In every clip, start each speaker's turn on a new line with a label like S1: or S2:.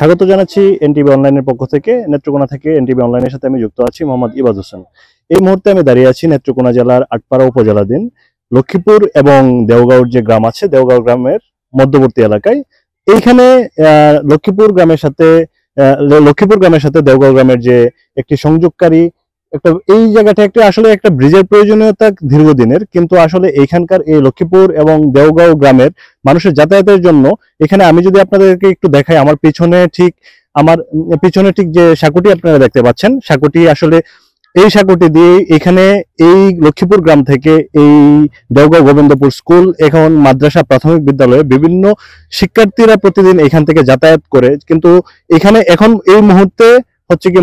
S1: স্বাগত জানাচ্ছি এনটিভি অনলাইনের পক্ষ থেকে। নেত্রকোনা থেকে এনটিভি অনলাইনের সাথে আমি যুক্ত আছি মোহাম্মদ ইবাদ হোসেন। এই মুহূর্তে আমি দাঁড়িয়ে আছি নেত্রকোনা জেলার আটপাড়া উপজেলাধীন লক্ষ্মীপুর এবং দেওগাঁওর যে গ্রাম আছে, দেওগাঁও গ্রামের মধ্যবর্তী এলাকায়। এইখানে লক্ষ্মীপুর গ্রামের সাথে দেওগাঁও গ্রামের যে একটি সংযোগকারী একটা এই জায়গাটা আসলে একটা ব্রিজের প্রয়োজনীয়তা দীর্ঘদিনের, কিন্তু আসলে এইখানকার এই লক্ষ্মীপুর এবং দেওগাঁও গ্রামের মানুষের যাতায়াতের জন্য এখানে আমি যদি আপনাদেরকে একটু দেখাই, আমার পিছনে ঠিক যে সাঁকুটি আপনারা দেখতে পাচ্ছেন, সাঁকুটি আসলে এই সাঁকুটি দিয়ে এখানে এই লক্ষ্মীপুর গ্রাম থেকে এই দেওগাঁও গোবিন্দপুর স্কুল, এখন মাদ্রাসা, প্রাথমিক বিদ্যালয়ে বিভিন্ন শিক্ষার্থীরা প্রতিদিন এখান থেকে যাতায়াত করে। কিন্তু এখানে এখন এই মুহূর্তে হচ্ছে কি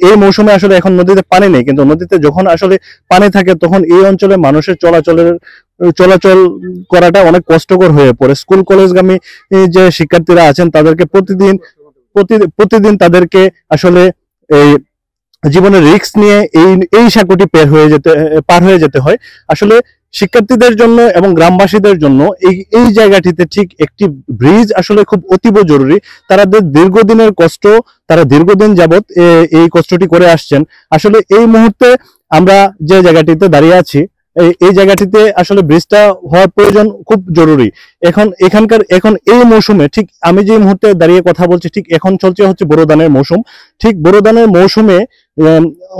S1: এই মৌসুমে আসলে এখন নদীতে পানি নেই, কিন্তু নদীতে যখন আসলে পানি থাকে তখন এই অঞ্চলে মানুষের চলাচল করাটা অনেক কষ্টকর হয়ে পড়ে। স্কুল কলেজগামী যে শিক্ষার্থীরা আছেন তাদেরকে প্রতিদিন তাদেরকে আসলে এই জীবনের রিস্ক নিয়ে এই সাঁকুটি পার হয়ে যেতে হয়। আসলে শিক্ষার্থীদের জন্য এবং গ্রামবাসীদের জন্য এই জায়গাটিতে ঠিক একটি ব্রিজ আসলে খুব অতীব জরুরি। তারা দীর্ঘদিন যাবৎ এই কষ্টটি করে আসছেন। আসলে এই মুহূর্তে আমরা যে জায়গাটিতে দাঁড়িয়ে আছি, এই জায়গাটিতে আসলে ব্রিজটা হওয়ার প্রয়োজন খুব জরুরি। এখন এই মৌসুমে, ঠিক আমি যে মুহূর্তে দাঁড়িয়ে কথা বলছি, ঠিক এখন চলছে হচ্ছে বোরো ধানের মৌসুম। ঠিক বোরো ধানের মৌসুমে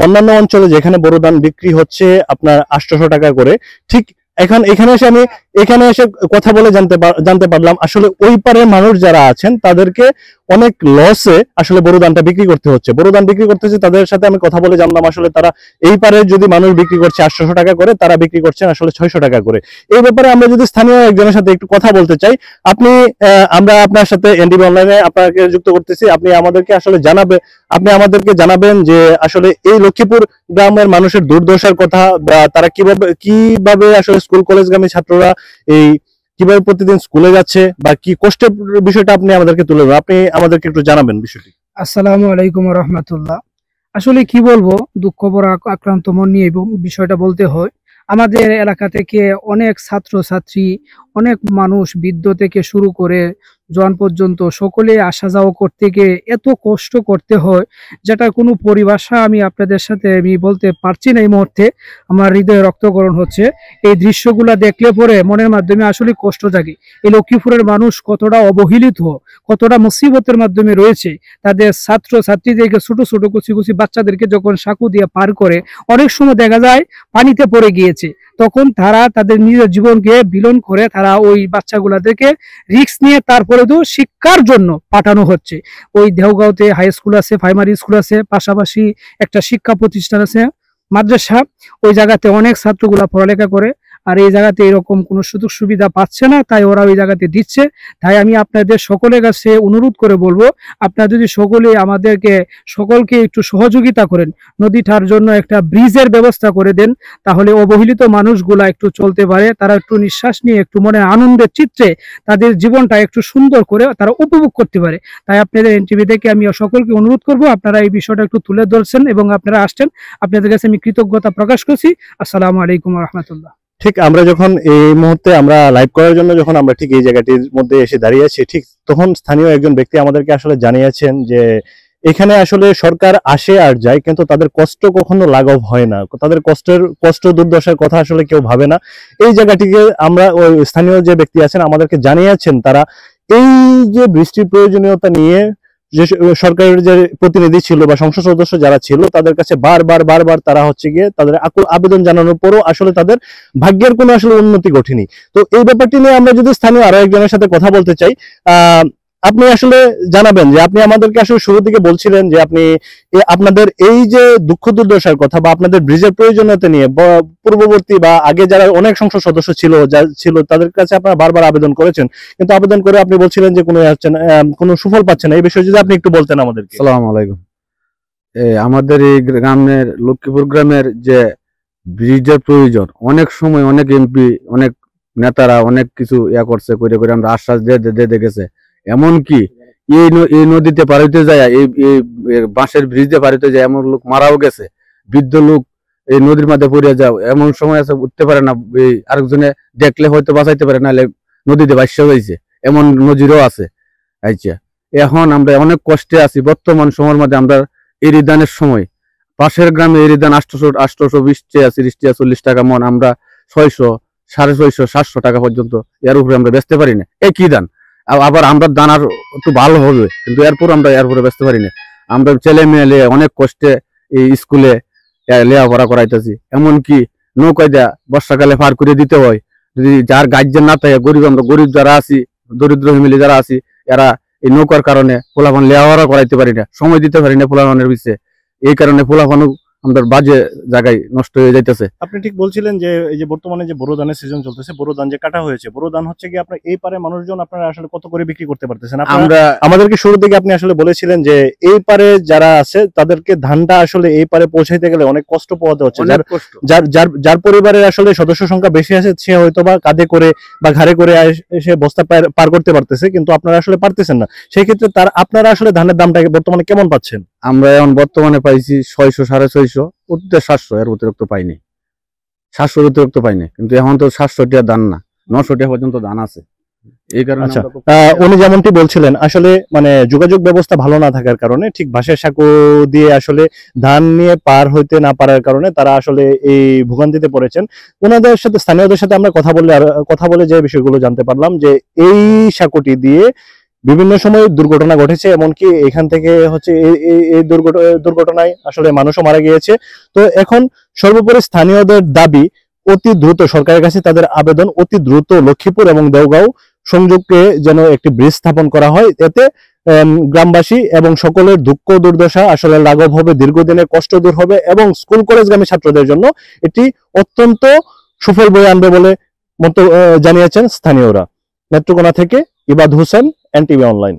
S1: অন্যান্য অঞ্চলে যেখানে বোরো ধান বিক্রি হচ্ছে আপনার 800 টাকা করে, ঠিক এখানে এসে কথা বলে জানতে পারলাম আসলে ওই পারের মানুষ যারা আছেন তাদেরকে অনেক লসে আসলে বোরো ধানটা বিক্রি করতে হচ্ছে। তাদের সাথে আমি কথা বলে জানলাম আসলে তারা এই পারে যদি মানুষ বিক্রি করছে 800 টাকা করে, তারা বিক্রি করছেন আসলে 600 টাকা করে। এই ব্যাপারে আমরা যদি স্থানীয় একজনের সাথে একটু কথা বলতে চাই, আমরা আপনার সাথে এনটিভি অনলাইনে আপনাকে যুক্ত করতেছি। আপনি আমাদেরকে জানাবেন যে আসলে এই লক্ষ্মীপুর গ্রামের মানুষের দুর্দশার কথা, বা তারা কিভাবে আসলে স্কুল কলেজগামী ছাত্ররা কিভাবে প্রতিদিন স্কুলে যাচ্ছে, বা কি কষ্টের বিষয়টা আপনি আমাদেরকে তুলে ধরুন। আপনি আমাদেরকে একটু জানাবেন বিষয়টি।
S2: আসসালামু আলাইকুম ওয়া রাহমাতুল্লাহ। আসলে কি বলবো, দুঃখ ভরা আক্রান্ত মন নিয়ে বিষয়টা বলতে হয়। আমাদের এলাকা থেকে অনেক ছাত্রছাত্রী, অনেক মানুষ, বৃদ্ধ থেকে শুরু করে জন পর্যন্ত সকলে আসা যাওয়া করতে গিয়ে এত কষ্ট করতে হয়, যেটা কোনো পরিভাষা আমি আপনাদের সাথে বলতে পারছি না। এই মুহূর্তে আমার হৃদয়ে রক্তকরণ হচ্ছে। এই দৃশ্যগুলা দেখলে পরে মনের মাধ্যমে আসলে কষ্ট জাগে। এই লক্ষ্মীপুরের মানুষ কতটা অবহেলিত, কতটা মুসিবতের মাধ্যমে রয়েছে। তাদের ছাত্রছাত্রীদেরকে, ছোট ছোট কুচি বাচ্চাদেরকে যখন সাঁকু দিয়ে পার করে, অনেক সময় দেখা যায় পানিতে পড়ে গিয়েছে, তখন তারা তাদের নিজের জীবনকে বিলীন করে তারা ওই বাচ্চাগুলাদেরকে রিস্ক নিয়ে তারপরে তো শিক্ষার জন্য পাঠানো হচ্ছে। ওই দেওগাঁওতে হাই স্কুল আছে, প্রাইমারি স্কুল আছে, পাশাপাশি একটা শিক্ষা প্রতিষ্ঠান আছে, মাদ্রাসা। ওই জায়গাতে অনেক ছাত্রগুলা পড়ালেখা করে, আর এই জায়গাতে এরকম কোনো সুযোগ সুবিধা পাচ্ছে না, তাই ওরা ওই জায়গাতে দিচ্ছে। তাই আমি আপনাদের সকলের কাছে অনুরোধ করে বলবো, আপনারা যদি সকলকে একটু সহযোগিতা করেন, নদীটার জন্য একটা ব্রিজের ব্যবস্থা করে দেন, তাহলে অবহেলিত মানুষগুলা একটু চলতে পারে, তারা একটু নিঃশ্বাস নিয়ে একটু মনে আনন্দের চিত্রে তাদের জীবনটা একটু সুন্দর করে তারা উপভোগ করতে পারে। তাই আপনাদের এনটিভি থেকে আমি সকলকে অনুরোধ করব, আপনারা এই বিষয়টা একটু তুলে ধরছেন এবং আপনারা আসছেন, আপনাদের কাছে আমি কৃতজ্ঞতা প্রকাশ করছি। আসসালামু আলাইকুম ওয়া রাহমাতুল্লাহ।
S1: ঠিক আমরা যখন এই মুহূর্তে আমরা লাইভ করার জন্য যখন আমরা ঠিক এই জায়গাটির মধ্যে এসে দাঁড়িয়ে আছি, ঠিক তখন স্থানীয় একজন ব্যক্তি আমাদেরকে আসলে জানিয়েছেন যে এখানে আসলে সরকার আসে আর যায়, কিন্তু তাদের কষ্ট কখনো লাঘব হয় না। তাদের কষ্ট দুর্দশার কথা আসলে কেউ ভাবে না। এই জায়গাটিকে আমরা ওই স্থানীয় যে ব্যক্তি আছেন আমাদেরকে জানিয়েছেন, তারা এই যে বৃষ্টির প্রয়োজনীয়তা নিয়ে যে সরকারের যে প্রতিনিধি ছিল বা সংসদ সদস্য যারা ছিল, তাদের কাছে বারবার তারা হচ্ছে গিয়ে তাদের আকুল আবেদন জানানোর পরও আসলে তাদের ভাগ্যের কোনো আসলে উন্নতি ঘটেনি। তো এই ব্যাপারটি নিয়ে আমরা যদি স্থানীয় আরো একজনের সাথে কথা বলতে চাই, আপনি আসলে জানাবেন যে আপনি আমাদেরকে আসলে শুরু থেকে বলছিলেন যে আপনাদের এই যে দুঃখ দুর্দশার কথা বা আপনাদের ব্রিজের প্রয়োজনীয়তা নিয়ে পূর্ববর্তী বা আগে যারা অনেক সংসদ সদস্য ছিল তাদের কাছে আপনারা বারবার আবেদন করেছেন, কিন্তু আবেদন করে আপনি বলছিলেন যে কোনো সুফল পাচ্ছেন না। এই বিষয়ে যদি আপনি একটু বলতেন আমাদেরকে।
S3: আসসালামু আলাইকুম। আমাদের এই গ্রামের, লক্ষ্মীপুর গ্রামের যে ব্রিজের প্রয়োজন, অনেক সময় অনেক এমপি, অনেক নেতারা অনেক কিছু করছে, করে আমরা আশ্বাস দিয়ে গেছে। এমনকি এই নদীতে পারিতে যায়, এই বাঁশের ব্রিজে পারিতে যায়, এমন লোক মারাও গেছে। বৃদ্ধ লোক এই নদীর মধ্যে পড়ে যাও, এমন সময় আছে উঠতে পারে না, এই আরেকজনে দেখলে হয়তো বাঁচাইতে পারে, নাহলে নদীতে ভাসিয়ে হয়েছে, এমন নজিরও আছে। আচ্ছা, এখন আমরা অনেক কষ্টে আছি। বর্তমান সময়ের মধ্যে আমরা এরিদানের সময় পাশের গ্রামে এরিদান 820 টাকা 30 টাকা 40 টাকা মন, আমরা 600 650 700 টাকা পর্যন্ত এর উপরে আমরা বেচতে পারি না। একই দান, আবার আমরা দান আর একটু ভালো হবে, কিন্তু এরপর আমরা এর উপরে বেচতে পারি না। আমরা ছেলে মেয়ে অনেক কষ্টে এই স্কুলে লেখাপড়া করাইতেছি, এমনকি নৌকায় দেয়া বর্ষাকালে পার করে দিতে হয়। যদি যার গার্জেন না থাকে, আমরা গরিব যারা আছি, দরিদ্র ফ্যামিলি যারা আছি, এরা এই নৌকার কারণে পোলাপান লেখাপড়া করাইতে পারি না, সময় দিতে পারি না পোলাপানের পিছিয়ে। এই কারণে পোলাপানও আমাদের বাজে জায়গায় নষ্ট হয়ে যাইতেছে।
S1: আপনি ঠিক বলছিলেন যে এই যে বর্তমানে যে বোরো ধানের সিজন চলতেছে, বোরো ধান যে কাটা হয়েছে, বোরো ধান হচ্ছে কি আপনার এই পারে মানুষজন আপনারা আসলে কত করে বিক্রি করতে পারতেছেন?
S3: আমরা
S1: আমাদেরকে শুরু থেকে আপনি আসলে বলেছিলেন যে এই পারে যারা আছে তাদেরকে ধানটা আসলে এই পারে পৌঁছাইতে গেলে অনেক কষ্ট পোহাতে হচ্ছে।
S3: অনেক কষ্ট।
S1: যার পরিবারের আসলে সদস্য সংখ্যা বেশি আছে, সে হয়তো বা কাঁধে করে বা ঘাড়ে করে এসে বস্তা পার করতে পারতেছে, কিন্তু আপনারা আসলে পারতেছেন না। সেই ক্ষেত্রে আপনারা আসলে ধানের দামটা বর্তমানে কেমন পাচ্ছেন?
S3: আমরা এখন বর্তমানে পাইছি 600 650 উঠতে 700, এর অতিরিক্ত পাইনি, 700 অতিরিক্ত পাইনি। কিন্তু এখন তো 700 টাকা দান না, 900 টাকা পর্যন্ত দান আছে। এই কারণে
S1: আচ্ছা, উনি যেমনটি বলছিলেন আসলে মানে যোগাযোগ ব্যবস্থা ভালো না থাকার কারণে, ঠিক বাঁশের সাঁকো দিয়ে আসলে ধান নিয়ে পার হইতে না পারার কারণে তারা আসলে এই ভোগান্তিতে পড়েছেন। ওনাদের সাথে, স্থানীয়দের সাথে আমরা কথা বলে যে বিষয়গুলো জানতে পারলাম যে এই সাঁকোটি দিয়ে বিভিন্ন সময় দুর্ঘটনা ঘটেছে, এমনকি এখান থেকে হচ্ছে এই দুর্ঘটনায় আসলে মানুষও মারা গিয়েছে। তো এখন সর্বোপরি স্থানীয়দের দাবি, অতি দ্রুত সরকারের কাছে তাদের আবেদন, অতি দ্রুত লক্ষ্মীপুর এবং দেওগাঁও সংযোগকে যেন একটি ব্রিজ স্থাপন করা হয়। এতে গ্রামবাসী এবং সকলের দুঃখ দুর্দশা আসলে লাঘব হবে, দীর্ঘদিনের কষ্ট দূর হবে এবং স্কুল কলেজগামী ছাত্রদের জন্য এটি অত্যন্ত সুফল বয়ে আনবে বলে জানিয়েছেন স্থানীয়রা। নেত্রকোনা থেকে ইবাদ হোসেন, এনটিভি অনলাইন।